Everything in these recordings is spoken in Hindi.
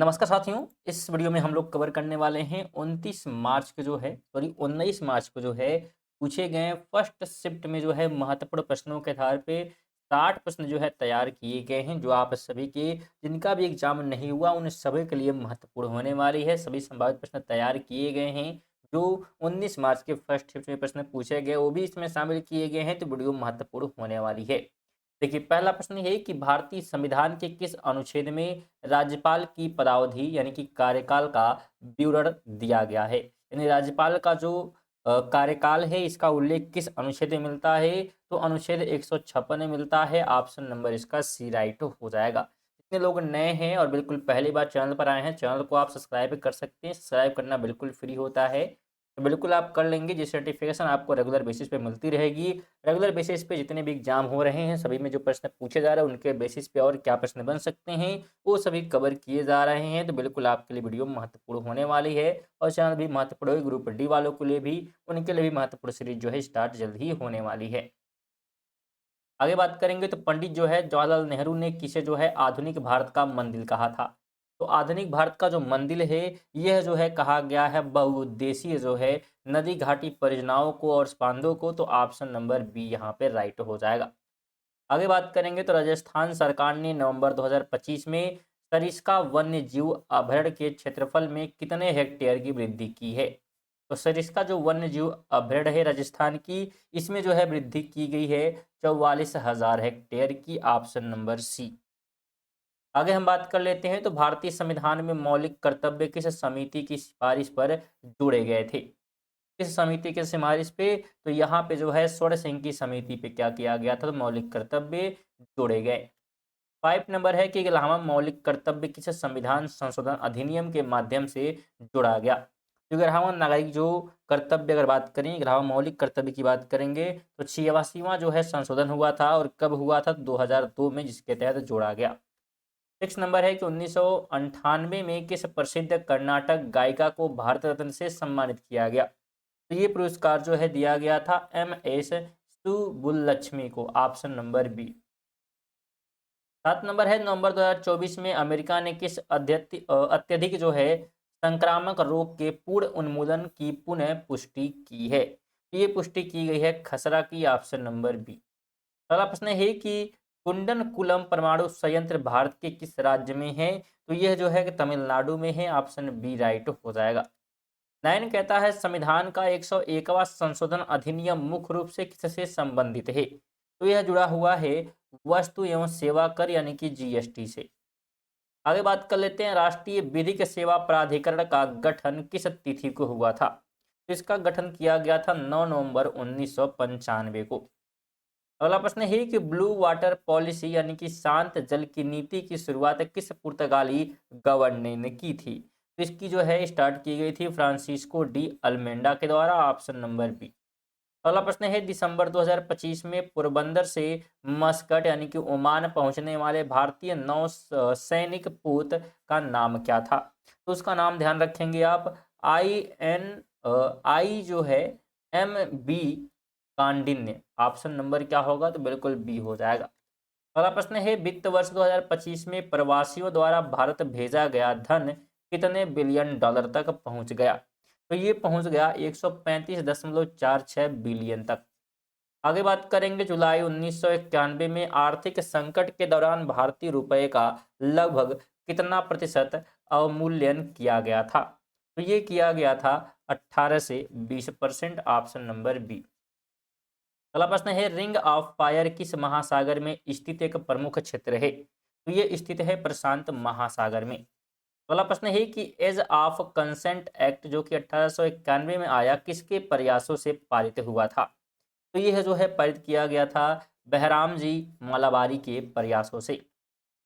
नमस्कार साथियों, इस वीडियो में हम लोग कवर करने वाले हैं 19 मार्च को जो है पूछे गए फर्स्ट शिफ्ट में जो है महत्वपूर्ण प्रश्नों के आधार पे 60 प्रश्न जो है तैयार किए गए हैं, जो आप सभी के जिनका भी एग्जाम नहीं हुआ उन सभी के लिए महत्वपूर्ण होने वाली है। सभी संभावित प्रश्न तैयार किए गए हैं। जो 19 मार्च के फर्स्ट शिफ्ट में प्रश्न पूछे गए वो भी इसमें शामिल किए गए हैं, तो वीडियो महत्वपूर्ण होने वाली है। देखिए, पहला प्रश्न ये है कि भारतीय संविधान के किस अनुच्छेद में राज्यपाल की पदावधि यानी कि कार्यकाल का विवरण दिया गया है। यानी राज्यपाल का जो कार्यकाल है इसका उल्लेख किस अनुच्छेद में मिलता है, तो अनुच्छेद 156 में मिलता है। ऑप्शन नंबर इसका सी राइट हो जाएगा। जितने लोग नए हैं और बिल्कुल पहली बार चैनल पर आए हैं, चैनल को आप सब्सक्राइब कर सकते हैं। सब्सक्राइब करना बिल्कुल फ्री होता है, तो बिल्कुल आप कर लेंगे, जिस सर्टिफिकेशन आपको रेगुलर बेसिस पे मिलती रहेगी। रेगुलर बेसिस पे जितने भी एग्जाम हो रहे हैं सभी में जो प्रश्न पूछे जा रहे हैं उनके बेसिस पे और क्या प्रश्न बन सकते हैं वो सभी कवर किए जा रहे हैं। तो बिल्कुल आपके लिए वीडियो महत्वपूर्ण होने वाली है और चैनल भी महत्वपूर्ण है। ग्रुप डी वालों के लिए भी, उनके लिए भी महत्वपूर्ण सीरीज जो है स्टार्ट जल्द ही होने वाली है। आगे बात करेंगे तो पंडित जो है जवाहरलाल नेहरू ने किसे जो है आधुनिक भारत का मंदिर कहा था। तो आधुनिक भारत का जो मंदिर है यह जो है कहा गया है बहुउद्देशीय जो है नदी घाटी परियोजनाओं को और बांधों को। तो ऑप्शन नंबर बी यहाँ पे राइट हो जाएगा। आगे बात करेंगे तो राजस्थान सरकार ने नवंबर 2025 में सरिस्का वन्य जीव अभयारण्य के क्षेत्रफल में कितने हेक्टेयर की वृद्धि की है। तो सरिस्का जो वन्य जीव अभयारण्य है राजस्थान की, इसमें जो है वृद्धि की गई है 44,000 हेक्टेयर की। Option number C. आगे हम बात कर लेते हैं तो भारतीय संविधान में मौलिक कर्तव्य किस समिति की सिफारिश पर जोड़े गए थे। किस समिति के सिफारिश पे, तो यहाँ पे जो है स्वर्ण सिंह की समिति पे क्या किया गया था, तो मौलिक कर्तव्य जोड़े गए। 5 नंबर है कि इलाहाबाद मौलिक कर्तव्य किस संविधान संशोधन अधिनियम के माध्यम से जोड़ा गया। तो इलाहाबाद नागरिक जो कर्तव्य अगर बात करें, इलाहाबाद मौलिक कर्तव्य की बात करेंगे तो 86वां जो है संशोधन हुआ था और कब हुआ था, 2002 में, जिसके तहत जोड़ा गया। 6 नंबर है कि 1998 में किस प्रसिद्ध कर्नाटक गायिका को भारत रत्न से सम्मानित किया गया। तो ये पुरस्कार जो है दिया गया था MS सुब्बुलक्ष्मी को। Option number B. 7 नंबर है नवंबर 2024 में अमेरिका ने किस अत्यधिक जो है संक्रामक रोग के पूर्ण उन्मूलन की पुनः पुष्टि की है। तो ये पुष्टि की गई है खसरा की। Option number B. अगला प्रश्न है कि कुंडनकुलम परमाणु संयंत्र भारत के किस राज्य में है। तो यह जो है कि तमिलनाडु में है। ऑप्शन बी राइट हो जाएगा। 9 कहता है संविधान का 101वां संशोधन अधिनियम मुख्य रूप से किससे संबंधित है। तो यह जुड़ा हुआ है वस्तु एवं सेवा कर यानी कि GST से। आगे बात कर लेते हैं राष्ट्रीय विधिक सेवा प्राधिकरण का गठन किस तिथि को हुआ था। तो इसका गठन किया गया था 9 नवंबर 1995 को। अगला प्रश्न है कि ब्लू वाटर पॉलिसी यानी कि शांत जल की नीति की शुरुआत किस पुर्तगाली गवर्नर ने की थी। तो इसकी जो है स्टार्ट की गई थी फ्रांसिस्को डी अल्मेंडा के द्वारा। Option number B. अगला प्रश्न है दिसंबर 2025 में पोरबंदर से मस्कट यानी कि ओमान पहुंचने वाले भारतीय नौ सैनिक पोत का नाम क्या था। तो उसका नाम ध्यान रखेंगे आप, आई जो है MB कांडिन्य। ऑप्शन नंबर क्या होगा, तो बिल्कुल बी हो जाएगा। अगला प्रश्न है वित्त वर्ष 2025 में प्रवासियों द्वारा भारत भेजा गया धन कितने बिलियन डॉलर तक पहुंच गया। तो ये पहुंच गया 135.46 बिलियन तक। आगे बात करेंगे जुलाई 1991 में आर्थिक संकट के दौरान भारतीय रुपए का लगभग कितना प्रतिशत अवमूल्यन किया गया था। तो ये किया गया था 18 से 20%। Option number B. अगला प्रश्न है रिंग ऑफ फायर किस महासागर में स्थित एक प्रमुख क्षेत्र है। तो ये स्थित है प्रशांत महासागर में। अगला प्रश्न है कि एज ऑफ कंसेंट एक्ट जो कि 1891 में आया किसके प्रयासों से पारित हुआ था। तो यह जो है पारित किया गया था बहराम जी मालाबारी के प्रयासों से।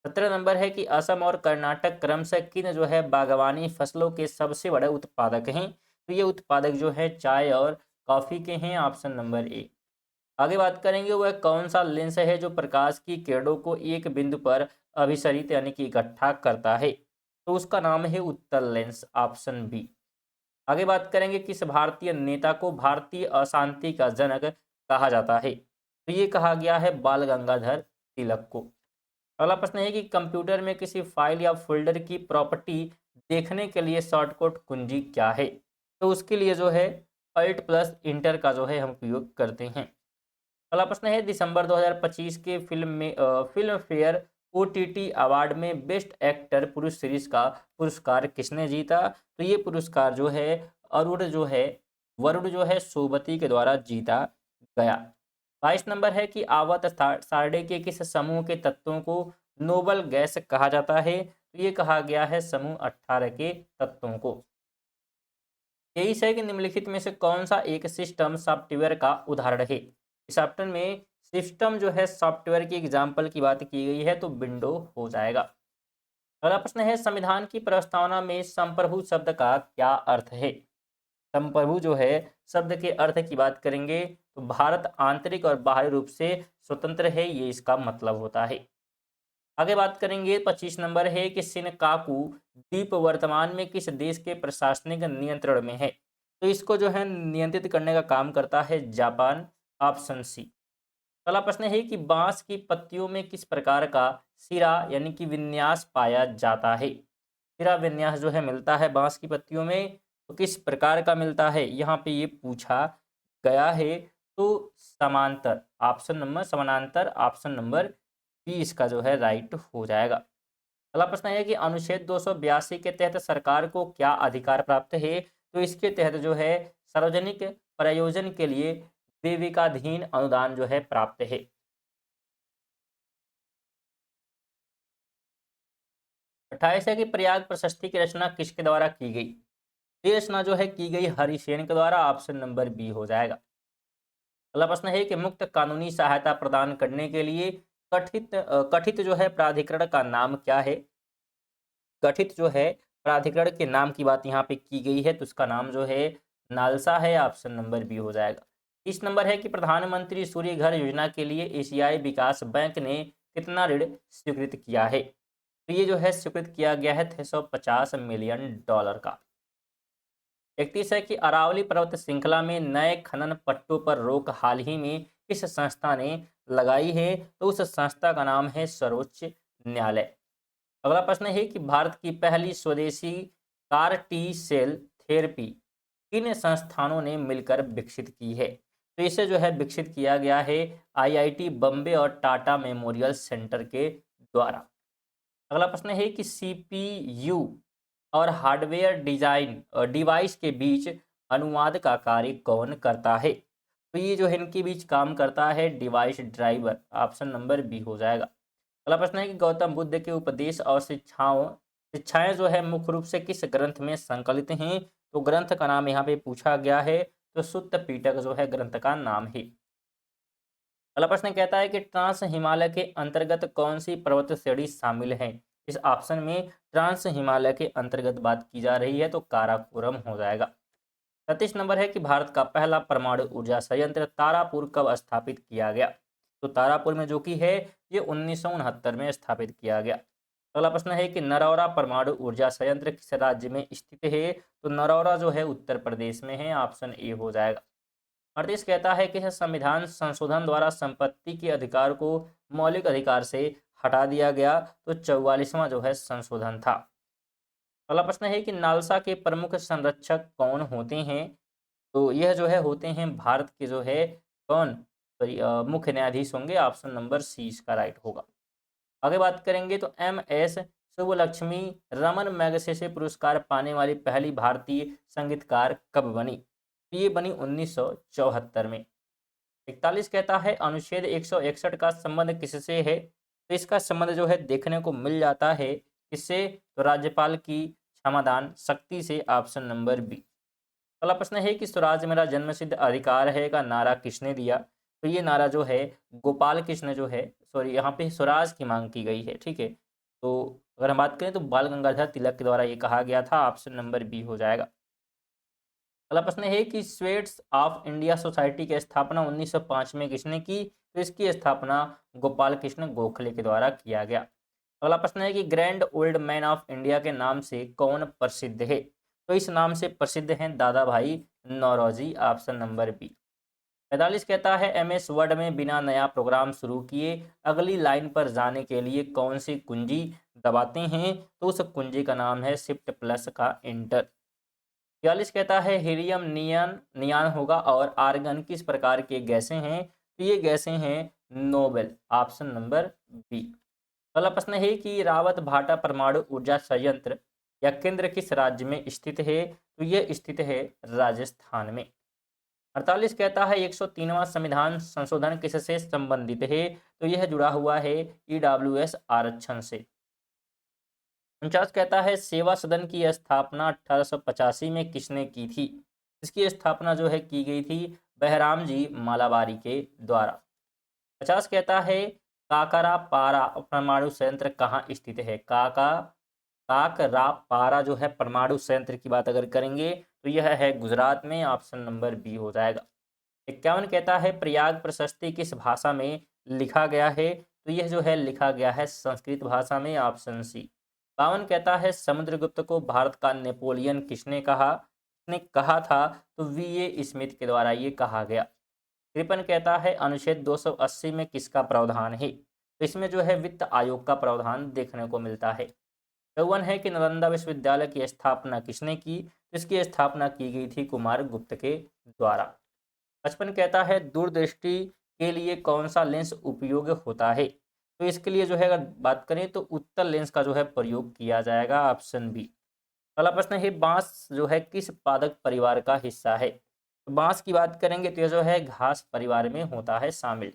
17 नंबर है कि असम और कर्नाटक क्रमशः किन जो है बागवानी फसलों के सबसे बड़े उत्पादक हैं। तो ये उत्पादक जो है चाय और कॉफी के हैं। Option number A. आगे बात करेंगे वह कौन सा लेंस है जो प्रकाश की किरणों को एक बिंदु पर अभिसरित यानी कि इकट्ठा करता है। तो उसका नाम है उत्तल लेंस। Option B. आगे बात करेंगे किस भारतीय नेता को भारतीय अशांति का जनक कहा जाता है। तो ये कहा गया है बाल गंगाधर तिलक को। अगला प्रश्न है कि कंप्यूटर में किसी फाइल या फोल्डर की प्रॉपर्टी देखने के लिए शॉर्टकट कुंजी क्या है? तो उसके लिए जो है अल्ट प्लस इंटर का जो है हम उपयोग करते हैं। अगला प्रश्न है दिसंबर 2025 के फिल्म फेयर ओटीटी अवार्ड में बेस्ट एक्टर पुरुष सीरीज का पुरस्कार किसने जीता? तो ये पुरस्कार जो है अरुण जो है वरुण जो है सोबती के द्वारा जीता गया। 22 नंबर है कि आवर्त सारणी के किस समूह के तत्वों को नोबल गैस कहा जाता है? तो ये कहा गया है समूह 18 के तत्वों को। 23 है कि निम्नलिखित में से कौन सा एक सिस्टम सॉफ्टवेयर का उदाहरण है? इस ऑप्शन में सिस्टम जो है सॉफ्टवेयर की एग्जाम्पल की बात की गई है तो विंडो हो जाएगा। अगला प्रश्न है संविधान की प्रस्तावना में संप्रभु शब्द का क्या अर्थ है? संप्रभु जो है शब्द के अर्थ की बात करेंगे तो भारत आंतरिक और बाहरी रूप से स्वतंत्र है, ये इसका मतलब होता है। आगे बात करेंगे 25 नंबर है कि शिनकाकू द्वीप वर्तमान में किस देश के प्रशासनिक नियंत्रण में है? तो इसको जो है नियंत्रित करने का काम करता है जापान, ऑप्शन सी। अगला प्रश्न है कि बांस की पत्तियों में किस प्रकार का सिरा यानी कि विन्यास पाया जाता है? सिरा विन्यास जो है मिलता है बांस की पत्तियों में, तो किस प्रकार का मिलता है यहाँ पे ये पूछा गया है। तो समांतर, ऑप्शन नंबर समानांतर, ऑप्शन नंबर बी इसका जो है राइट हो जाएगा। अगला प्रश्न है कि अनुच्छेद 282 के तहत सरकार को क्या अधिकार प्राप्त है? तो इसके तहत जो है सार्वजनिक प्रयोजन के लिए विवेकाधीन अनुदान जो है प्राप्त है। 28 है कि प्रयाग प्रशस्ति की रचना किसके द्वारा की गई? ये रचना जो है की गई हरिसेन के द्वारा, ऑप्शन नंबर बी हो जाएगा। अगला प्रश्न है कि मुक्त कानूनी सहायता प्रदान करने के लिए कथित जो है प्राधिकरण का नाम क्या है? गठित जो है प्राधिकरण के नाम की बात यहाँ पे की गई है तो उसका नाम जो है नालसा है, ऑप्शन नंबर बी हो जाएगा। इस नंबर है कि प्रधानमंत्री सूर्य घर योजना के लिए एशियाई विकास बैंक ने कितना ऋण स्वीकृत किया है? तो ये जो है स्वीकृत किया गया है 650 मिलियन डॉलर का। 31 है कि अरावली पर्वत श्रृंखला में नए खनन पट्टों पर रोक हाल ही में किस संस्था ने लगाई है? तो उस संस्था का नाम है सर्वोच्च न्यायालय। अगला प्रश्न है कि भारत की पहली स्वदेशी कार टी सेल थेरेपी किन संस्थानों ने मिलकर विकसित की है? तो इसे जो है विकसित किया गया है आईआईटी बम्बे और टाटा मेमोरियल सेंटर के द्वारा। अगला प्रश्न है कि सीपीयू और हार्डवेयर डिजाइन डिवाइस के बीच अनुवाद का कार्य कौन करता है? तो ये जो है इनके बीच काम करता है device driver, option number B हो जाएगा। अगला प्रश्न है कि गौतम बुद्ध के उपदेश और शिक्षाएं जो है मुख्य रूप से किस ग्रंथ में संकलित हैं? तो ग्रंथ का नाम यहाँ पे पूछा गया है तो सुत्त पीटक जो है ग्रंथ का नाम है। अगला प्रश्न कहता है कि ट्रांस हिमालय के अंतर्गत कौन सी पर्वत श्रेणी शामिल है? इस ऑप्शन में ट्रांस हिमालय के अंतर्गत बात की जा रही है तो काराकोरम हो जाएगा। 37 नंबर है कि भारत का पहला परमाणु ऊर्जा संयंत्र तारापुर कब स्थापित किया गया? तो तारापुर में जो कि है ये 1969 में स्थापित किया गया। अगला प्रश्न है कि नरौरा परमाणु ऊर्जा संयंत्र किस राज्य में स्थित है? तो नरौरा जो है उत्तर प्रदेश में है, ऑप्शन ए हो जाएगा। 38 कहता है कि संविधान संशोधन द्वारा संपत्ति के अधिकार को मौलिक अधिकार से हटा दिया गया, तो 44वां जो है संशोधन था। अगला प्रश्न है कि नालसा के प्रमुख संरक्षक कौन होते हैं? तो यह जो है होते हैं भारत के जो है कौन, सॉरी मुख्य न्यायाधीश होंगे, ऑप्शन नंबर सी इसका राइट होगा। आगे बात करेंगे तो एम.एस. सुब्बलक्ष्मी रमन मैगसेसे पुरस्कार पाने वाली पहली भारतीय संगीतकार कब बनी? ये बनी 1974 में। 41 कहता है अनुच्छेद 161 का संबंध किससे है? तो इसका संबंध जो है देखने को मिल जाता है किससे? तो राज्यपाल की क्षमादान शक्ति से, ऑप्शन नंबर बी। अगला प्रश्न है कि स्वराज मेरा जन्मसिद्ध अधिकार है का नारा किसने दिया? तो ये नारा जो है गोपाल कृष्ण जो है, सॉरी यहाँ पे स्वराज की मांग की गई है, ठीक है। तो अगर हम बात करें तो बाल गंगाधर तिलक के द्वारा ये कहा गया था, ऑप्शन नंबर बी हो जाएगा। अगला प्रश्न है कि स्वेट्स ऑफ इंडिया सोसाइटी की स्थापना 1905 में किसने की? तो इसकी स्थापना गोपाल कृष्ण गोखले के द्वारा किया गया। अगला प्रश्न है कि grand old man of India के नाम से कौन प्रसिद्ध है? तो इस नाम से प्रसिद्ध हैं दादा भाई नौरोजी, ऑप्शन नंबर बी। 45 कहता है MS वर्ड में बिना नया प्रोग्राम शुरू किए अगली लाइन पर जाने के लिए कौन सी कुंजी दबाते हैं, तो उस कुंजी का नाम है शिफ्ट प्लस का एंटर। 42 कहता है हीलियम नियन नियान होगा और आर्गन किस प्रकार के गैसें हैं, तो ये गैसें हैं नोबेल, ऑप्शन नंबर बी। अगला प्रश्न है कि रावत भाटा परमाणु ऊर्जा संयंत्र या केंद्र किस राज्य में स्थित है, तो ये स्थित है राजस्थान में। 48 कहता है 103वां संविधान संशोधन किससे संबंधित है, तो यह जुड़ा हुआ है EWS आरक्षण से। 49 कहता है सेवा सदन की स्थापना 1885 में किसने की थी, इसकी स्थापना जो है की गई थी बहराम जी मालाबारी के द्वारा। 50 कहता है काकरा पारा परमाणु संयंत्र कहाँ स्थित है, काकरा पारा जो है परमाणु संयंत्र की बात अगर करेंगे तो यह है गुजरात में, ऑप्शन नंबर बी हो जाएगा। 51 कहता है प्रयाग प्रशस्ति किस भाषा में लिखा गया है, तो यह जो है लिखा गया है संस्कृत भाषा में, ऑप्शन सी। 52 कहता है समुद्रगुप्त को भारत का नेपोलियन किसने कहा था, तो VA स्मिथ के द्वारा ये कहा गया। 53 कहता है अनुच्छेद 280 में किसका प्रावधान है, तो इसमें जो है वित्त आयोग का प्रावधान देखने को मिलता है। 54 है कि नालंदा विश्वविद्यालय की स्थापना किसने की, तो इसकी स्थापना की गई थी कुमार गुप्त के द्वारा। 55 कहता है दूरदृष्टि के लिए कौन सा लेंस उपयोग होता है, तो इसके लिए जो है अगर बात करें तो उत्तल लेंस का जो है प्रयोग किया जाएगा, ऑप्शन बी। अगला प्रश्न है बांस जो है किस पादप परिवार का हिस्सा है, तो बांस की बात करेंगे तो यह जो है घास परिवार में होता है शामिल।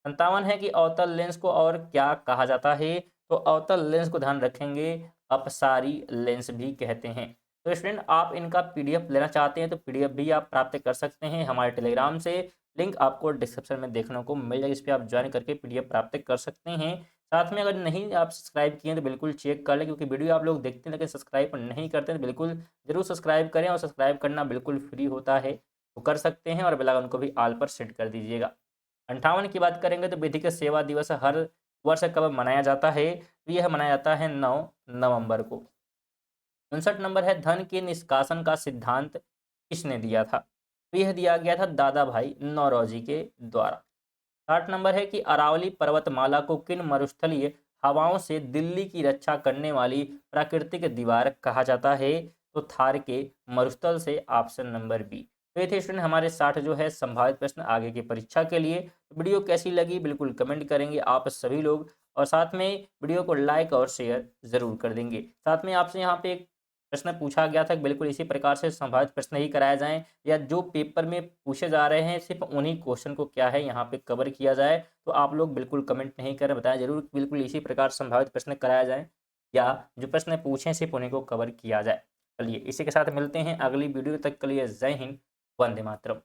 57 है कि अवतल लेंस को और क्या कहा जाता है, तो अवतल लेंस को ध्यान रखेंगे अपसारी लेंस भी कहते हैं। तो स्टूडेंट आप इनका PDF लेना चाहते हैं तो PDF भी आप प्राप्त कर सकते हैं हमारे टेलीग्राम से, लिंक आपको डिस्क्रिप्शन में देखने को मिल जाएगा, इस पर आप ज्वाइन करके PDF प्राप्त कर सकते हैं। साथ में अगर नहीं आप सब्सक्राइब किए तो बिल्कुल चेक कर लें, क्योंकि वीडियो आप लोग देखते हैं लेकिन सब्सक्राइब नहीं करते हैं, तो बिल्कुल जरूर सब्सक्राइब करें, और सब्सक्राइब करना बिल्कुल फ्री होता है, तो कर सकते हैं, और बेल आइकन को भी ऑल पर सेट कर दीजिएगा। 58 की बात करेंगे तो विधिक सेवा दिवस हर वर्ष कब मनाया जाता है, तो यह मनाया जाता है 9 नवंबर को। 59 नंबर है धन के निष्कासन का सिद्धांत किसने दिया था, तो यह दिया गया था दादा भाई नौरोजी के द्वारा। 60 नंबर है कि अरावली पर्वतमाला को किन मरुस्थलीय हवाओं से दिल्ली की रक्षा करने वाली प्राकृतिक दीवार कहा जाता है, तो थार के मरुस्थल से, ऑप्शन नंबर बी। तो ये थे स्टूडेंट हमारे 60 जो है संभावित प्रश्न आगे की परीक्षा के लिए। वीडियो कैसी लगी बिल्कुल कमेंट करेंगे आप सभी लोग, और साथ में वीडियो को लाइक और शेयर जरूर कर देंगे। साथ में आपसे यहाँ पे एक प्रश्न पूछा गया था, बिल्कुल इसी प्रकार से संभावित प्रश्न ही कराए जाएं, या जो पेपर में पूछे जा रहे हैं सिर्फ उन्हीं क्वेश्चन को क्या है यहाँ पे कवर किया जाए, तो आप लोग बिल्कुल कमेंट नहीं करें, बताएं जरूर, बिल्कुल इसी प्रकार संभावित प्रश्न कराया जाए, या जो प्रश्न पूछे सिर्फ उन्हीं को कवर किया जाए। चलिए इसी के साथ मिलते हैं अगली वीडियो, तक के लिए जय हिंद, वंदे मातरम।